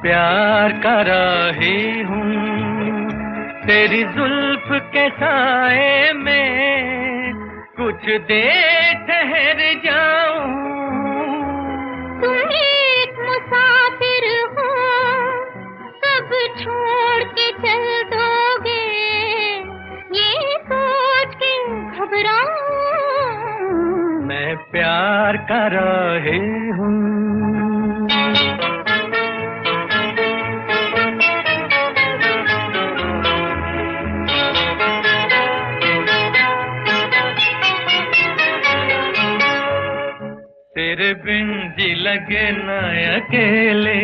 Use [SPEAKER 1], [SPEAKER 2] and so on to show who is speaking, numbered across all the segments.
[SPEAKER 1] प्यार का राही हूँ तेरी जुल्फ के साए में, कुछ देर ठहर जाऊं।
[SPEAKER 2] तुम एक मुसाफिर हो, कब छोड़ के चल दोगे, ये सोच के घबराऊं।
[SPEAKER 1] मैं प्यार का राही हूँ। तेरे बिन जी लगे न अकेले,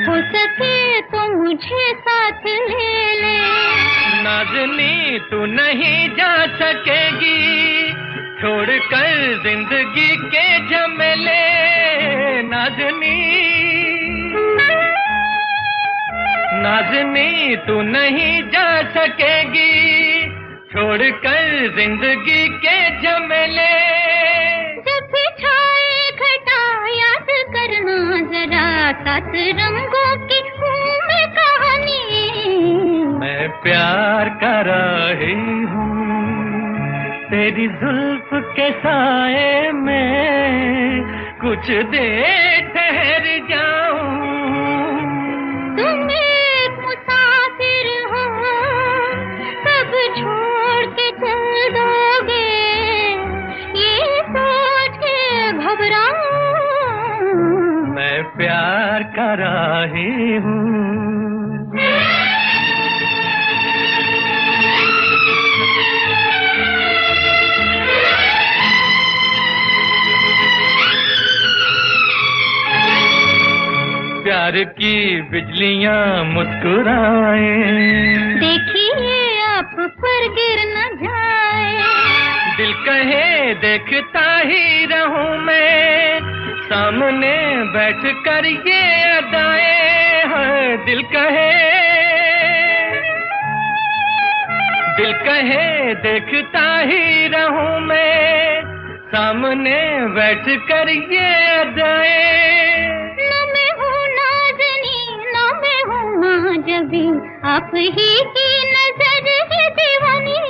[SPEAKER 2] हो सके तो मुझे साथ ले ले।
[SPEAKER 1] नाज़नी तू नहीं जा सकेगी, छोड़ कर जिंदगी के झमेले। नाज़नी नाज़नी तू नहीं जा सकेगी, छोड़ कर जिंदगी के झमेले।
[SPEAKER 2] जरा सात रंगों की मैं कहानी।
[SPEAKER 1] मैं प्यार का राही हूँ तेरी जुल्फ के साए में, कुछ देर ठहर जाऊं।
[SPEAKER 2] तुम एक मुसाफिर हो, कब छोड़ के चल दोगे, ये सोच के घबराऊं।
[SPEAKER 1] मैं प्यार का राही हूँ। प्यार की बिजलियाँ मुस्कुराए,
[SPEAKER 2] देखिए आप पर गिर न जाए।
[SPEAKER 1] दिल कहे देखता ही रहूं मैं, सामने बैठ कर ये अदाएं हैं। दिल कहे देखता ही रहूं मैं, सामने बैठ कर ये अदाएं।
[SPEAKER 2] न मैं हूँ नाज़नी, न मैं हूँ माजबी, आप ही की नजर है दीवानी।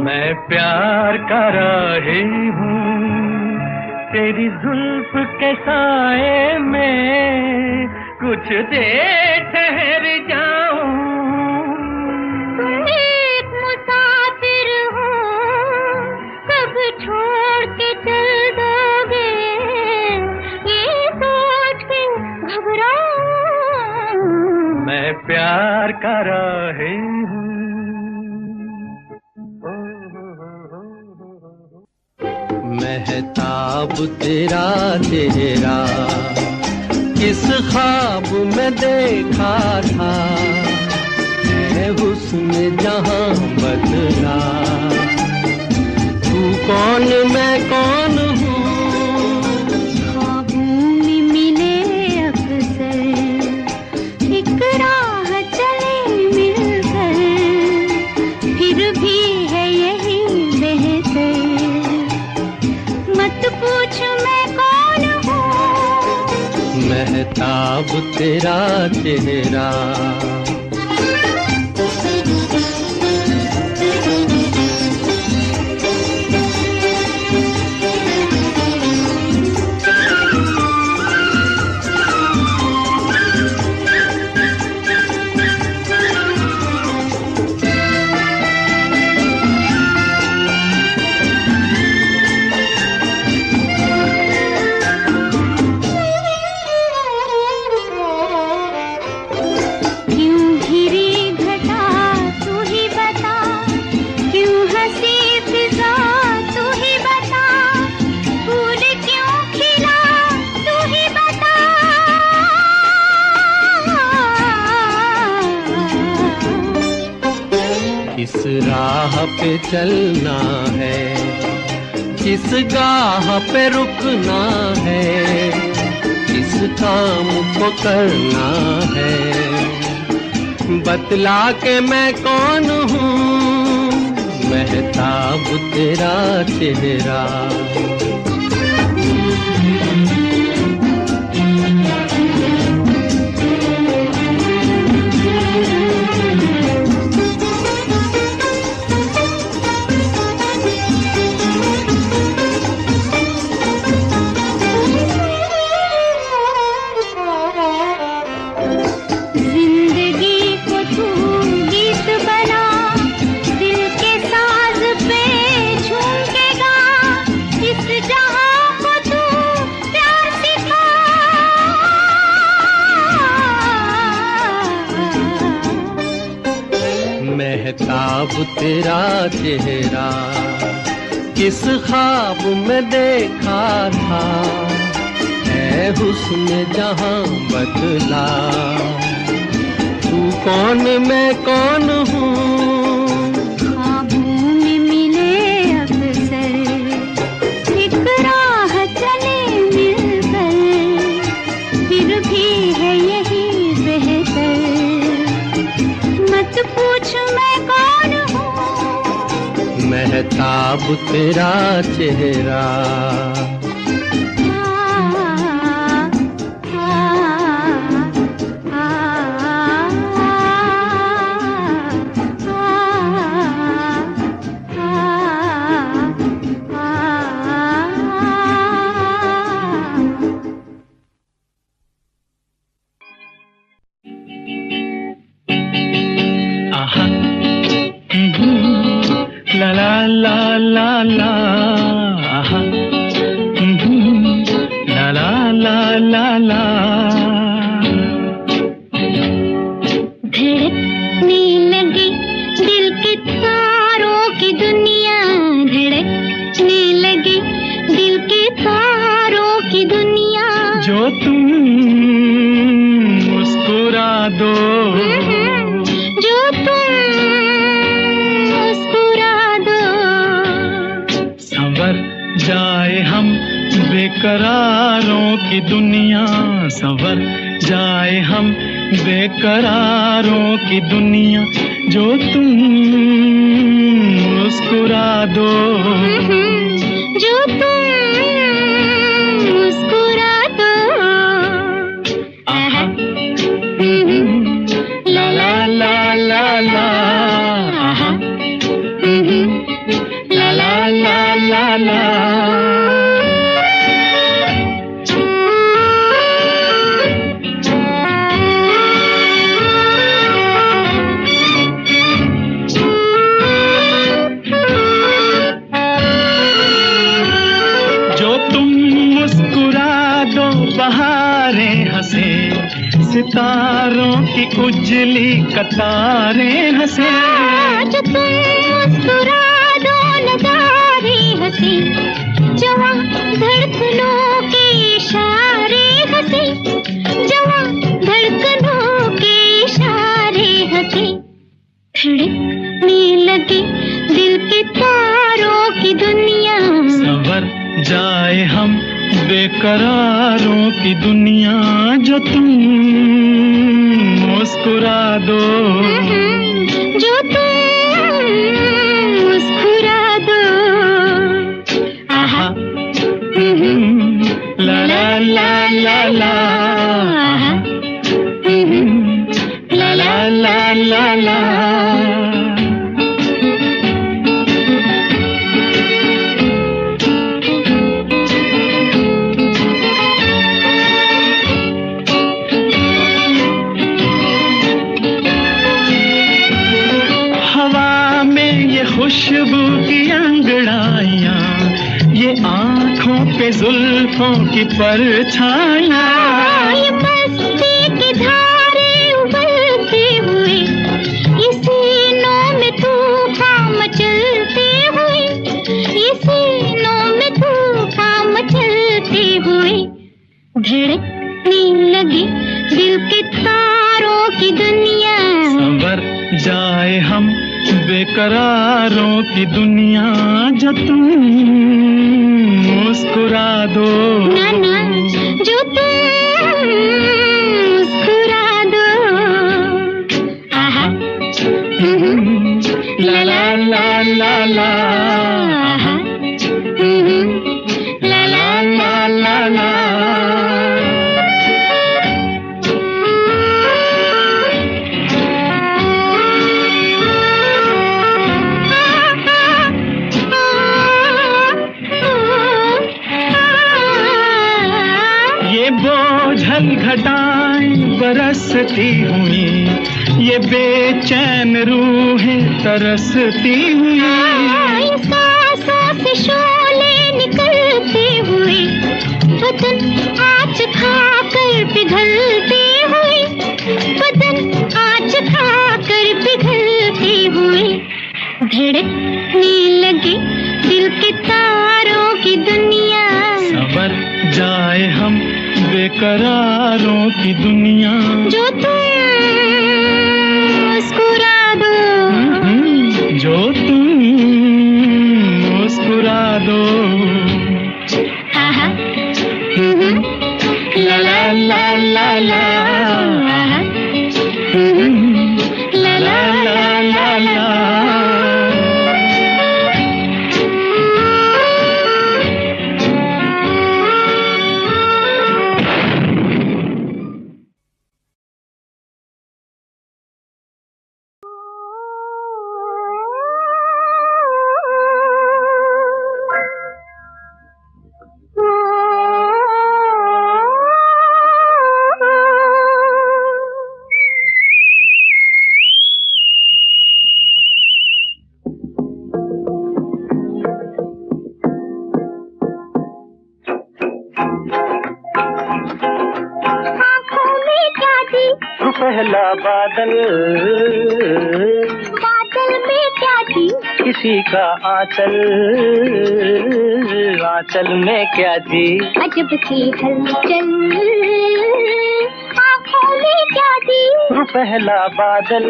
[SPEAKER 1] मैं प्यार का राही हूँ तेरी जुल्फ के साए में, कुछ देर ठहर जाऊं।
[SPEAKER 2] तुम एक मुसाफिर हो, कब छोड़ के चल दोगे, ये सोच के घबराऊं।
[SPEAKER 1] मैं प्यार का राही हूँ।
[SPEAKER 3] महताब तेरा चेहरा किस ख्वाब में देखा था, है हुस्न जहां बदला। तू कौन मैं कौन हूँ,
[SPEAKER 2] ख्वाबों में मिले अक्सर, एक राह चले मिलकर, फिर भी है यही बेहतर। मत पूछ मैं कौन हूँ,
[SPEAKER 3] महताब तेरा चेहरा। किस राह पे चलना है, किस गाह पे रुकना है, किस काम को करना है, बतला के मैं कौन हूँ, महताब तेरा चेहरा। महताब तेरा चेहरा किस ख्वाब में देखा था, है हुस्न जहां बदला। तू कौन मैं कौन हूँ,
[SPEAKER 2] ख्वाबों में मिले अक्सर, एक राह चले मिलकर, फिर भी है यही बेहतर। मत पूछ मैं कौन हूँ,
[SPEAKER 3] महताब तेरा चेहरा।
[SPEAKER 1] La la la la la, aha. La la la la la.
[SPEAKER 2] धड़कने लगी दिल के तारों की दुनिया, धड़कने लगी दिल के तारों की दुनिया।
[SPEAKER 1] जो तुम मुस्कुरा दो,
[SPEAKER 2] जो तुम
[SPEAKER 1] जाए हम बेकरारों की दुनिया, संवर जाए हम बेकरारों की दुनिया। जो तुम मुस्कुरा दो,
[SPEAKER 2] जो तुम मुस्कुरा दो।
[SPEAKER 1] आहा, ला ला ला ला ला, आहा, ला ला ला ला ला। बहारें हंसे, सितारों की उजली कतारें हंसे।
[SPEAKER 2] जो तुम मुस्कुरा दो नजारे हंसे, जवां धड़कनों के इशारे हंसे, जवां धड़कनों के इशारे हंसे। धड़कने लगी दिल के तारों की दुनिया,
[SPEAKER 1] संवर जाए हम बेकरारों की दुनिया। जो तुम मुस्कुरा दो,
[SPEAKER 2] जो तुम मुस्कुरा दो। आहा,
[SPEAKER 1] ला ला ला ला ला, आहा, ला ला ला ला ला। खुशबू की अंगड़ाइयाँ, ये आँखों पे जुल्फों की परछाइयाँ,
[SPEAKER 2] ये मस्ती की धारे उबलते हुए, ये सीनों में तूफान मचलते हुए, ये सीनों में तूफान मचलते हुए। धड़कने लगी दिल के तारों की दुनिया,
[SPEAKER 1] संवर जाए हम बेकरारों की दुनिया। जो तुम मुस्कुरा दो,
[SPEAKER 2] ना ना, जो तुम मुस्कुरा दो। आहा,
[SPEAKER 1] ला ला ला ला ला,
[SPEAKER 2] आहा,
[SPEAKER 1] ला ला ला ला ला। बोझल घटाएं बरसती हुई, ये बेचैन रूहें तरसती हुई,
[SPEAKER 2] सांसों से शोले निकलते हुए, बदन आँच खाकर पिघलते हुए, बदन आँच खाकर पिघलते हुए। धड़कने लगे दिल के तारों की दुनिया।
[SPEAKER 4] संवर जाए हम बेकरारों की दुनिया।
[SPEAKER 2] जो तुम मुस्कुरा दो,
[SPEAKER 4] जो तुम मुस्कुरा दो।
[SPEAKER 2] आहा,
[SPEAKER 4] ला ला ला ला ला,
[SPEAKER 2] आहा,
[SPEAKER 4] ला ला ला ला ला।
[SPEAKER 3] पहला बादल,
[SPEAKER 2] बादल में क्या थी?
[SPEAKER 3] किसी का आंचल, आंचल में क्या थी?
[SPEAKER 2] अजब सी हलचल, आँखों में क्या थी?
[SPEAKER 3] पहला बादल,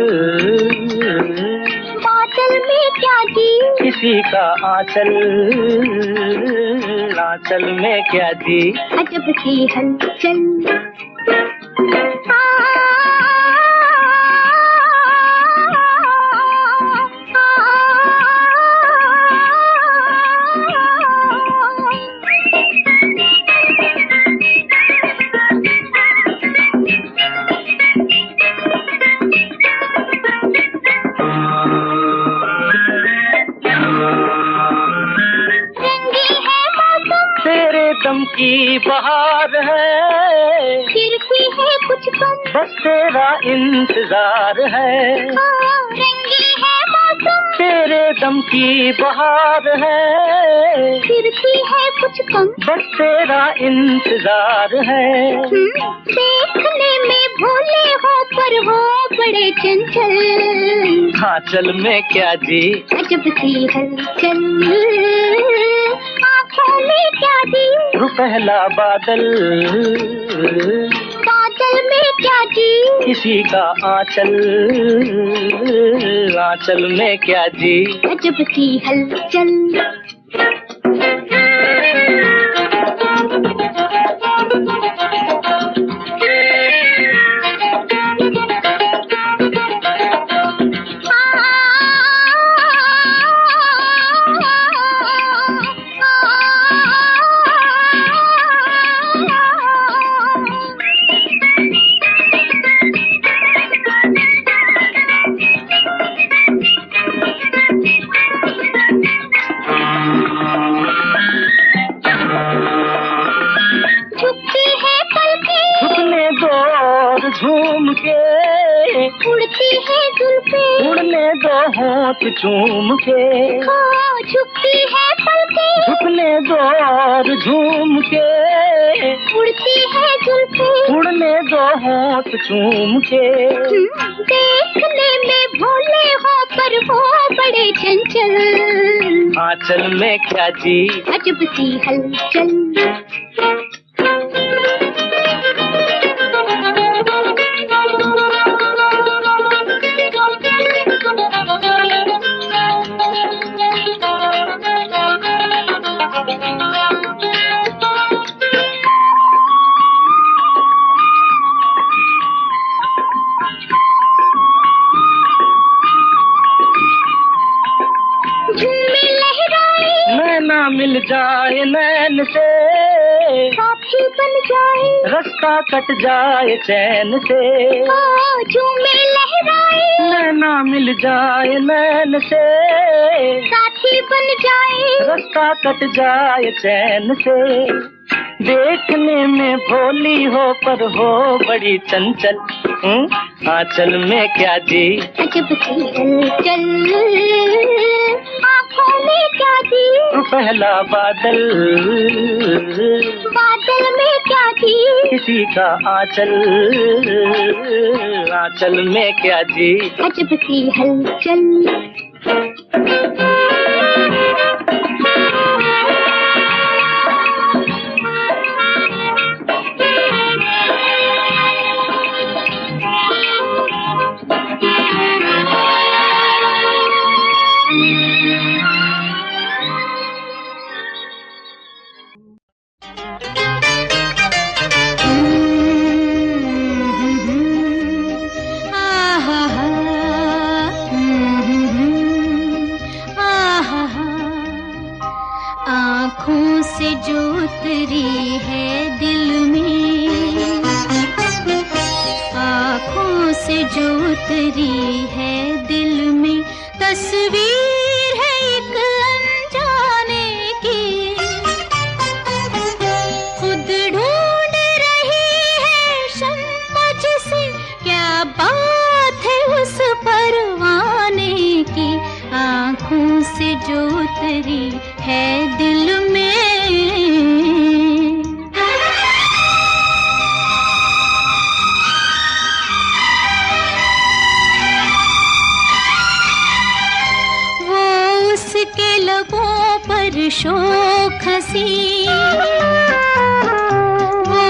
[SPEAKER 2] बादल में क्या थी?
[SPEAKER 3] किसी का आंचल, आंचल में क्या थी?
[SPEAKER 2] अजब सी हलचल।
[SPEAKER 3] दम की बहार है,
[SPEAKER 2] फिर भी है कुछ कम,
[SPEAKER 3] बस तेरा इंतजार है।
[SPEAKER 2] रंगी है मौसम,
[SPEAKER 3] तेरे दम की बहार है,
[SPEAKER 2] फिर भी है कुछ कम,
[SPEAKER 3] बस तेरा इंतजार है।
[SPEAKER 2] देखने में भोले हो पर हो बड़े चंचल,
[SPEAKER 3] आंचल में क्या जी?
[SPEAKER 2] अजब सी हलचल, आँखों में क्या थी?
[SPEAKER 3] पहला बादल,
[SPEAKER 2] बादल में क्या थी?
[SPEAKER 3] किसी का आंचल, आंचल में क्या जी?
[SPEAKER 2] अजब सी हलचल।
[SPEAKER 3] झूम के
[SPEAKER 2] उड़ती है जुल्फें,
[SPEAKER 3] उड़ने दो होंठ चूम के,
[SPEAKER 2] झुकती है पलकें,
[SPEAKER 3] झुकने दो और झूम के,
[SPEAKER 2] उड़ती है जुल्फें,
[SPEAKER 3] उड़ने दो होंठ चूम के।
[SPEAKER 2] देखने में भोले हो पर हो बड़े चंचल,
[SPEAKER 3] आंचल में क्या जी?
[SPEAKER 2] अजब सी हलचल।
[SPEAKER 3] नैना मिल जाए नैन से,
[SPEAKER 2] साथी बन जाए,
[SPEAKER 3] रास्ता कट जाए चैन से।
[SPEAKER 2] झूमे लहराए,
[SPEAKER 3] नैना मिल जाए नैन से,
[SPEAKER 2] साथी बन जाए,
[SPEAKER 3] रास्ता कट जाए चैन से। देखने में भोली हो पर हो बड़ी चंचल, आंचल में क्या जी?
[SPEAKER 2] अजब सी हलचल, आँखों में क्या थी?
[SPEAKER 3] पहला बादल,
[SPEAKER 2] बादल में क्या थी?
[SPEAKER 3] किसी का आंचल, आंचल में क्या जी?
[SPEAKER 2] अजब सी हलचल। आँखों से जो उतरी है दिल में, आँखों से जो उतरी है दिल में, तस्वीर है एक अनजाने की। खुद ढूंढ रही है शम्मा जिसे, क्या बात है उस परवाने की। आँखों से जो उतरी है दिल में। वो उसके लबों पर शोख हंसी, वो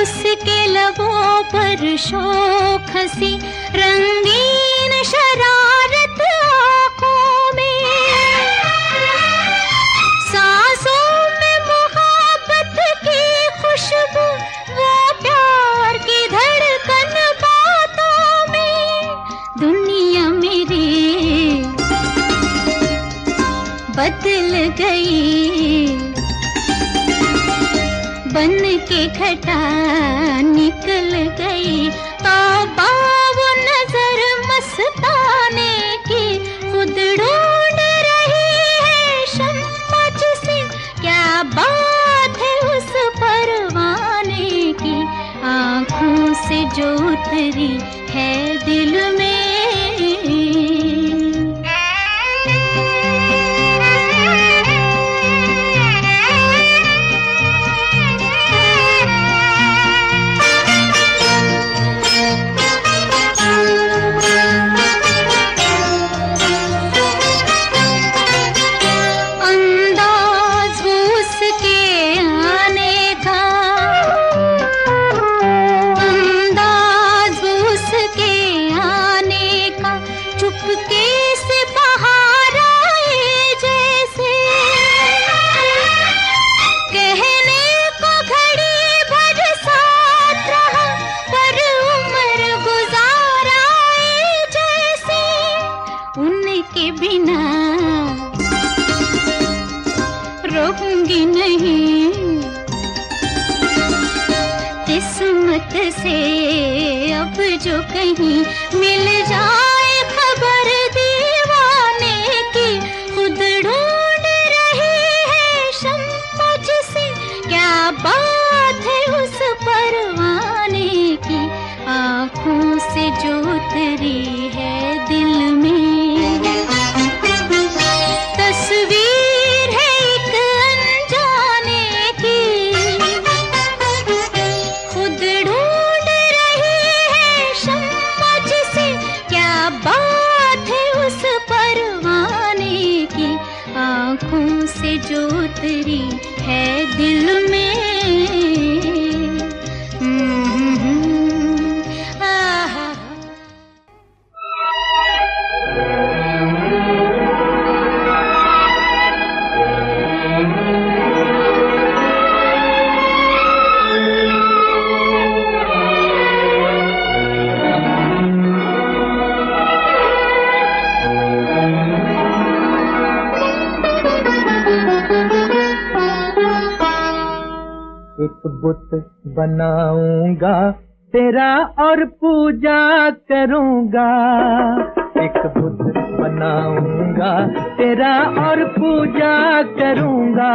[SPEAKER 2] उसके लबों पर शोख हंसी, रंगीन शरारत आँखों में, सांसों में मोहब्बत की खुशबू, वो प्यार की धड़कन बातों में। दुनिया मेरी बदल गई, बन के घटा निकल गई। तौबा वो नजर मस्ताने की, खुद ढूंढ रही है शम्मा जिसे, क्या बात है उस परवाने की। आँखों से जो उतरी है दिल में। रहूंगी नहीं किस्मत से, अब जो कहीं मिल जाए खबर दीवाने की। खुद ढूंढ रही है शम्मा जिसे, क्या बात है उस परवाने की। आँखों से जो उतरी है दिल में, तस्वीर है एक अनजाने की। खुद ढूंढ रही है शम्मा जिसे, क्या बात है उस परवाने की। आँखों से जो उतरी है दिल में।
[SPEAKER 3] एक बुत बनाऊंगा तेरा और पूजा करूंगा। एक बुत बनाऊंगा तेरा और पूजा करूंगा।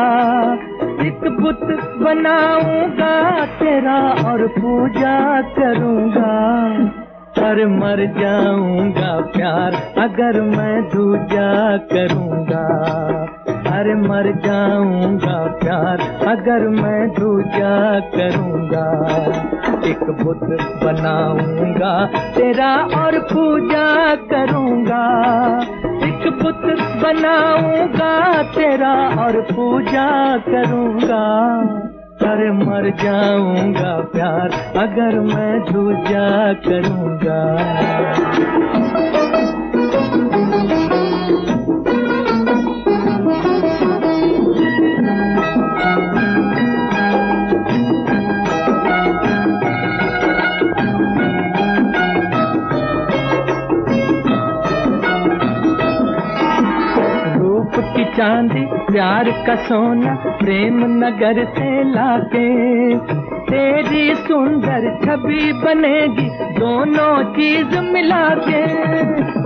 [SPEAKER 3] एक बुत बनाऊंगा तेरा और पूजा करूंगा। पर मर जाऊंगा प्यार अगर मैं दूजा करूंगा। अरे मर जाऊंगा प्यार अगर मैं दूजा करूंगा। एक बुत बनाऊंगा तेरा और पूजा करूंगा। एक बुत बनाऊंगा तेरा और पूजा करूंगा। अरे मर जाऊंगा प्यार अगर मैं दूजा करूंगा। चांदी प्यार का सोना प्रेम नगर से लाके तेरी सुंदर छवि बनेगी दोनों चीज मिला के।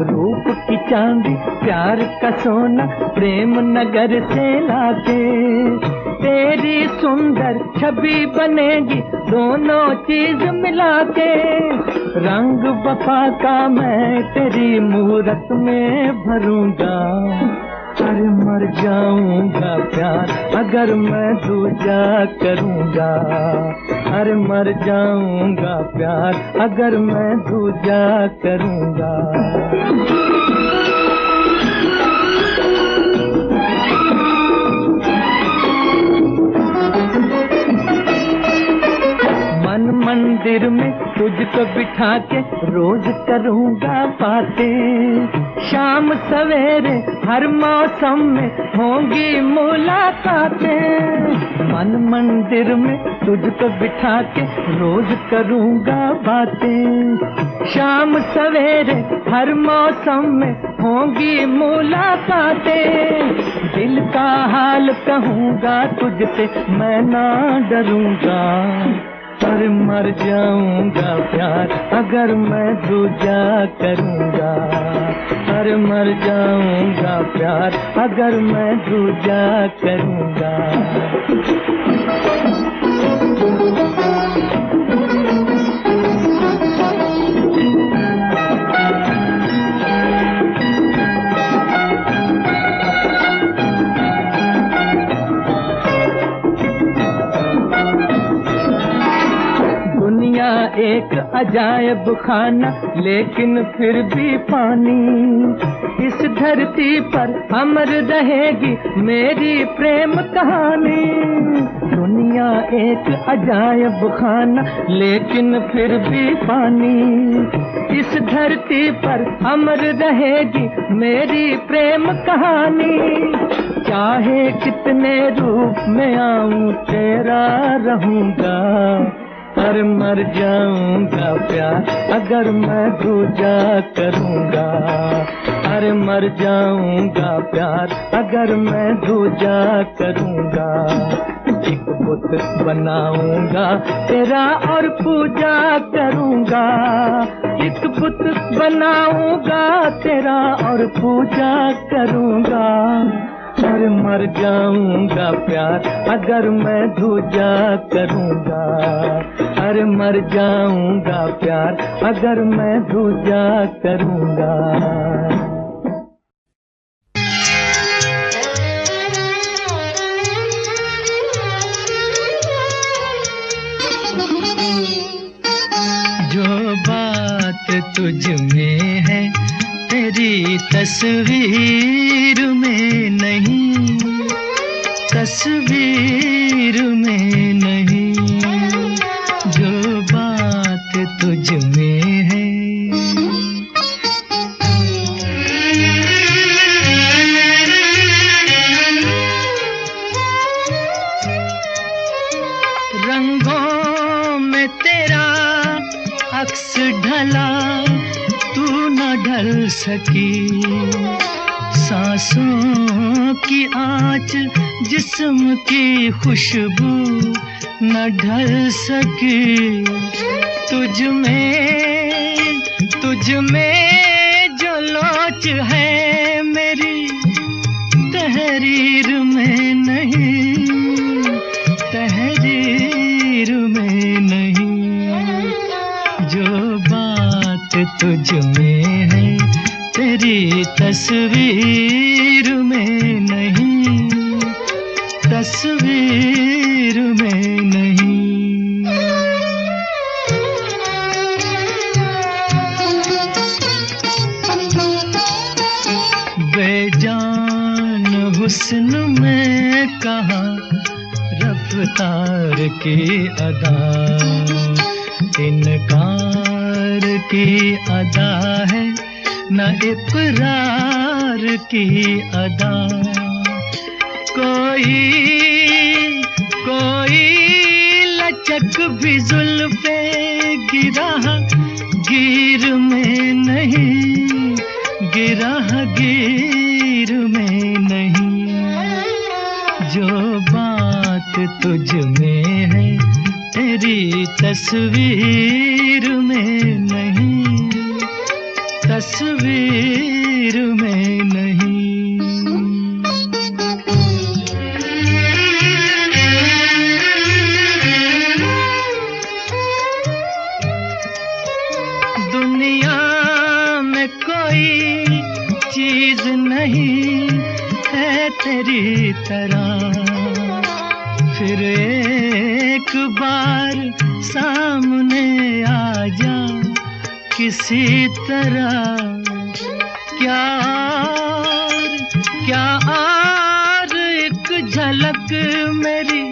[SPEAKER 3] रूप की चांदी प्यार का सोना प्रेम नगर से लाके तेरी सुंदर छवि बनेगी दोनों चीज मिला के। रंग वफा का मैं तेरी मूरत में भरूंगा। अरे मर जाऊंगा प्यार अगर मैं दूजा करूंगा। अरे मर जाऊंगा प्यार अगर मैं दूजा करूंगा। मन मंदिर में तुझको बिठा के रोज करूंगा बातें। शाम सवेरे हर मौसम में होंगी मुलाकातें। मन मंदिर में तुझको बिठा के रोज करूंगा बातें। शाम सवेरे हर मौसम में होंगी मुलाकातें। दिल का हाल कहूंगा तुझसे मैं ना डरूंगा। पर मर जाऊंगा प्यार अगर मैं दूजा करूंगा। पर मर जाऊंगा प्यार अगर मैं दूजा करूंगा। एक अजायब खाना लेकिन फिर भी पानी। इस धरती पर अमर रहेगी मेरी प्रेम कहानी। दुनिया एक अजायब खाना लेकिन फिर भी पानी। इस धरती पर अमर रहेगी मेरी प्रेम कहानी। चाहे कितने रूप में आऊं तेरा रहूंगा। पर मर जाऊंगा प्यार अगर मैं दूजा करूंगा। अरे मर जाऊंगा प्यार अगर मैं दूजा करूंगा। एक बुत बनाऊंगा तेरा और पूजा करूंगा। एक बुत बनाऊंगा तेरा और पूजा करूंगा। अरे मर जाऊंगा प्यार अगर मैं दूजा करूंगा। अरे मर जाऊंगा प्यार अगर मैं दूजा करूंगा।
[SPEAKER 4] जो बात तुझ में है तेरी तस्वीर में नहीं, तस्वीर में नहीं। जो बात तुझ में है रंगों में तेरा अक्स ढला, तू न ढल सकी। सांसों की आँच जिस्म की खुशबू न ढल सकी। तुझ में जो लोच है मेरी तहरीर में नहीं, तहरीर में नहीं। जो बात तुझ में है तेरी तस्वीर में नहीं। इनकार की अदा, इनकार की अदा है न इकरार की अदा। कोई लचक भी जुल्फे गिरा गिर में नहीं, गिरा गिर में नहीं। जो बात तुझ में है तेरी तस्वीर में नहीं, तस्वीर में नहीं। दुनिया में कोई चीज नहीं है तेरी तरह, फिर एक बार सामने आ जा किसी तरह। क्या और एक झलक मेरी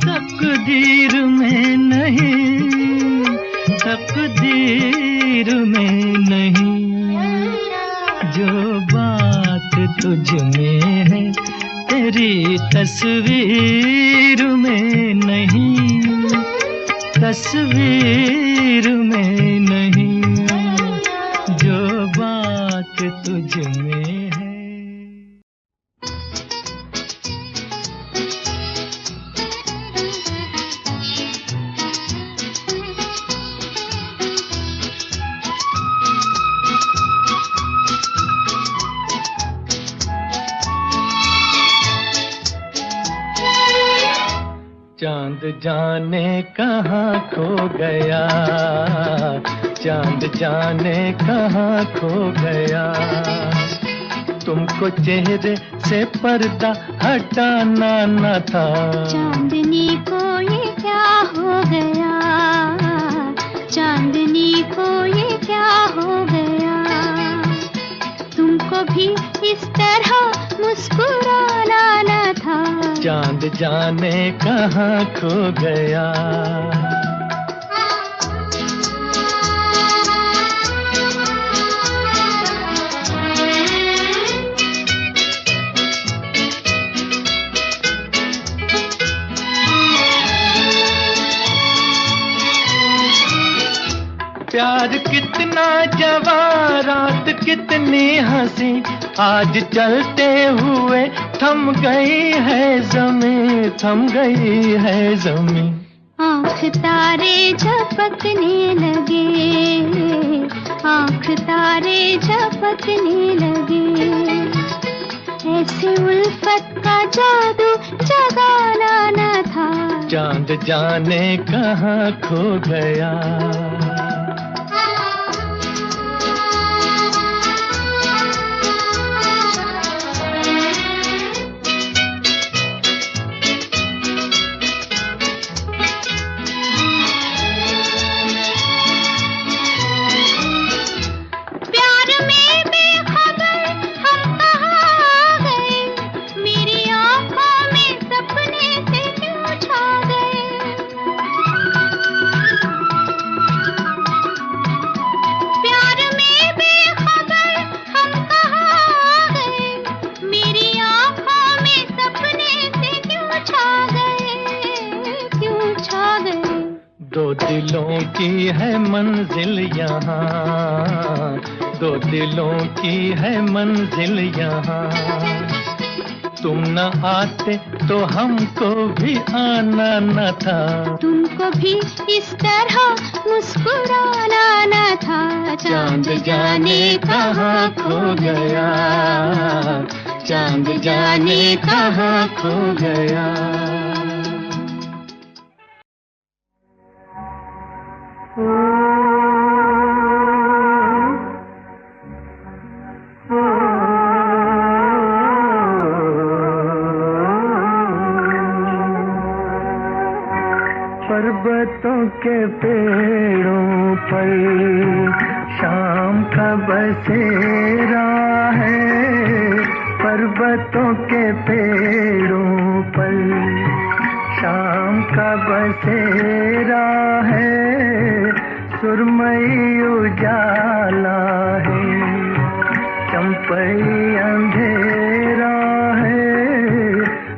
[SPEAKER 4] तकदीर में नहीं, तकदीर में नहीं। जो बात तुझ में है तेरी तस्वीर में नहीं, तस्वीर में नहीं। जो बात तुझ में है। चांद जाने कहाँ खो गया, चांद जाने कहाँ खो गया। तुमको चेहरे से पर्दा हटाना न था।
[SPEAKER 2] चांदनी को ये क्या हो गया, चांदनी को ये क्या हो गया। तुमको भी इस तरह मुस्कुराना न था।
[SPEAKER 4] चांद जाने कहाँ खो गया। प्यार कितना जवां, रात कितनी हंसी, आज चलते हुए थम गई है ज़मीं, थम गई है ज़मीं।
[SPEAKER 2] आँख तारे झपकने लगे, आँख तारे झपकने लगे। ऐसे उल्फत का जादू जगाना न था।
[SPEAKER 4] चांद जाने कहाँ खो गया। दो दिलों की है मंजिल यहाँ, दो दिलों की है मंजिल यहाँ। तुम न आते तो हमको भी आना न था।
[SPEAKER 2] तुमको भी इस तरह मुस्कुराना न था।
[SPEAKER 4] चांद जाने कहाँ खो गया, चांद जाने कहाँ खो गया। पर्वतों के पेड़ों पर शाम का बसेरा है, पर्वतों के पेड़ों पर शाम बसेरा है, सुरमई उजाला है, चंपई अंधेरा है,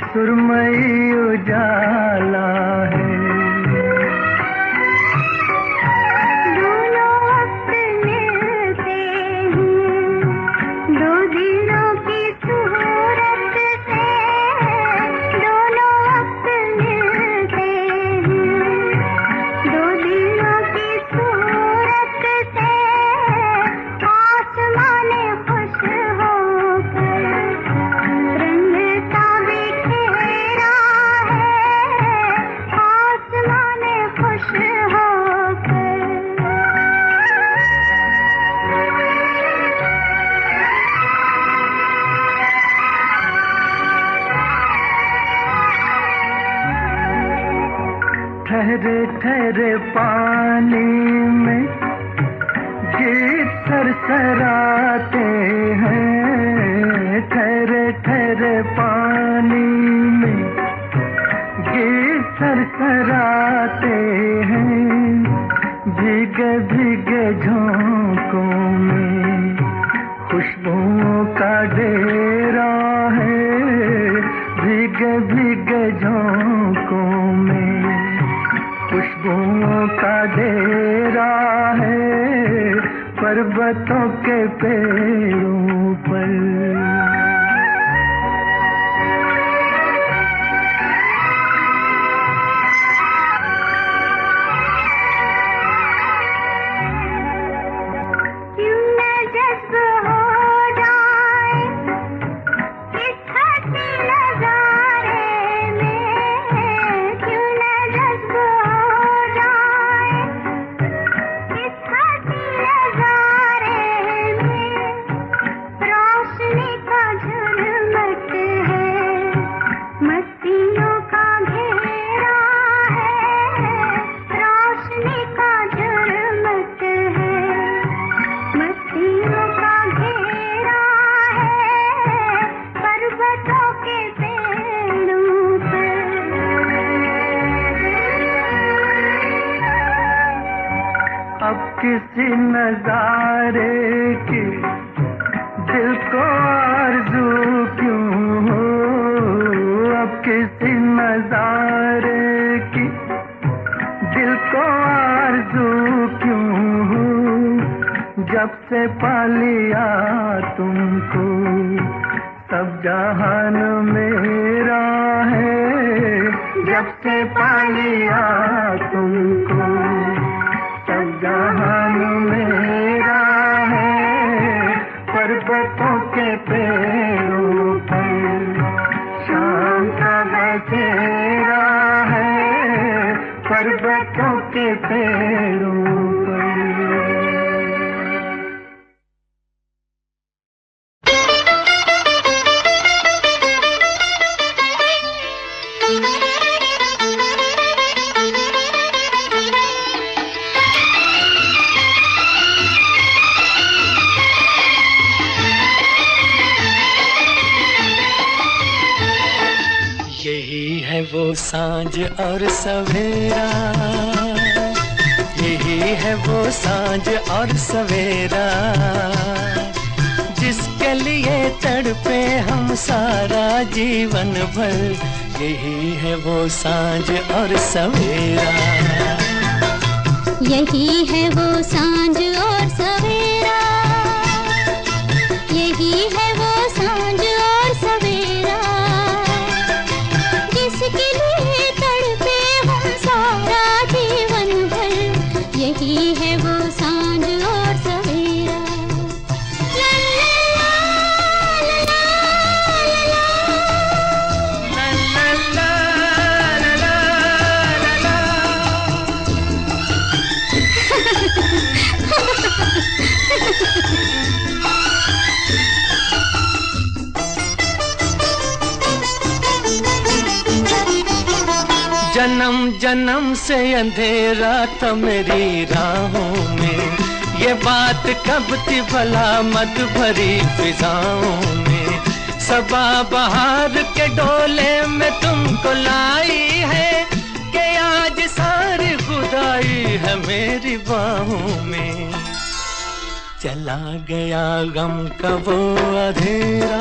[SPEAKER 4] सुरमई उजाला है।
[SPEAKER 2] दोनों वक्त मिलते हैं, दो दिलों की सूरत से, दोनों वक्त मिलते हैं, दो दिलों की सूरत से, आसमाने खुश होकर रंगता बिखेरा है, आसमाने खुश होकर।
[SPEAKER 4] ठहरे ठहरे पानी में गीत सरसराते हैं, ठहरे ठहरे पानी में गीत सरसराते हैं, भीगे भीगे झोंकों में खुशबुओं का डेरा है, भीगे भीगे झोंकों में खुशबुओं का डेरा है, पर्वतों के पेड़ों पर।
[SPEAKER 2] क्यों न जज्ब हो जाए इस हंसी नजारे में, क्यों न जज्ब हो जाए इस हंसी नजारे में, रोशनी का झुरमुट है, मस्तियों का घेरा है, रोशनी का झुरमुट है, मस्तियों का घेरा है, पर्वतों के पेड़ों पर।
[SPEAKER 4] अब किसी नजारे की दिल को आरज़ू क्यों हो, अब किसी नजारे की दिल को आरज़ू क्यों हो, जब से पा लिया तुमको सब जहान मेरा है, जब से पा लिया तुमको सब जहान मेरा है, पर्वतों के पेड़ों पर शाम का बसेरा है, पर्वतों के पेड़ों पर।
[SPEAKER 5] यही है वो सांझ और सवेरा, यही है वो सांझ और सवेरा, जिसके लिए तड़पे हम सारा जीवन भर, यही है वो सांझ और सवेरा।
[SPEAKER 2] यही है वो सांझ और सवेरा, यही है वो सांझ और सवेरा, जिसके लिए तड़पे हम सारा जीवन भर, यही है वो सांझ और सवेरा।
[SPEAKER 5] जन्म जन्म से अंधेरा था मेरी राहों में, ये बात कब थी भला मत भरी फिजाओं में, सबा बहार के डोले में तुमको लाई है कि आज सारी खुदाई है मेरी बाहों में। चला गया गम का वो अंधेरा,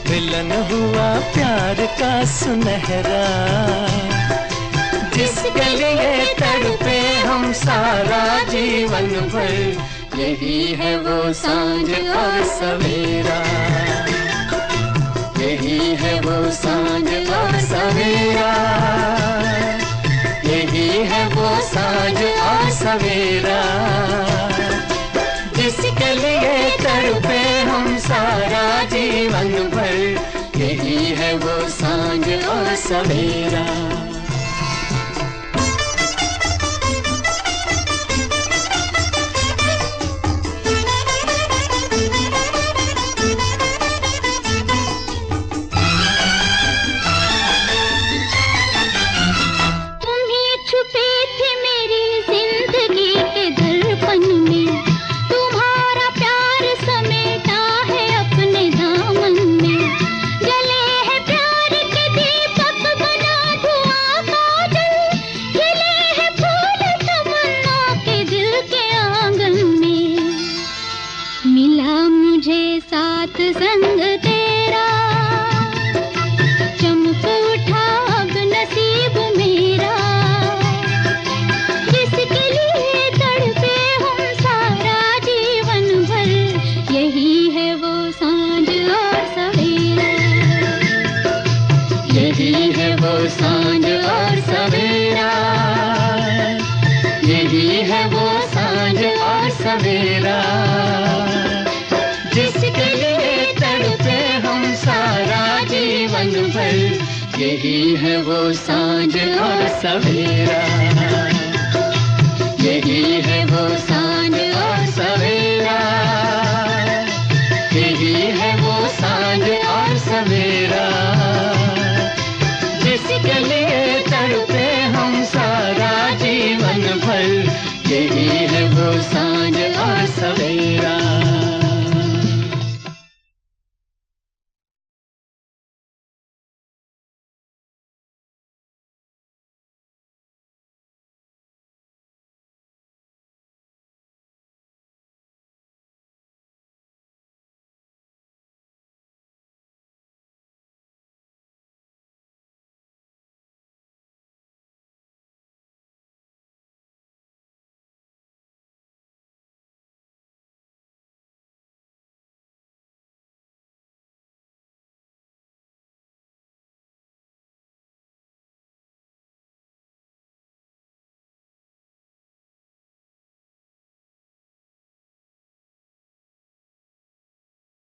[SPEAKER 5] मिलन हुआ प्यार का सुनहरा, जिसके लिए तड़पे हम सारा जीवन भर। यही है वो सांझ और सवेरा, यही है वो सांझ और सवेरा, यही है वो सांझ और सवेरा, जिसके लिए तड़पे हम सारा जीवन भर। यही है वो सांझ और सवेरा।
[SPEAKER 2] संग तेरा चमक उठा अब नसीब मेरा, जिसके लिए तड़पे हम सारा जीवन भर। यही है वो सांझ और सवेरा, यही है वो सांझ और सवेरा, यही है वो सांझ और सवेरा, जिसके लिए तड़पे हम सारा जीवन भर। यही है वो सांझ और सवेरा, यही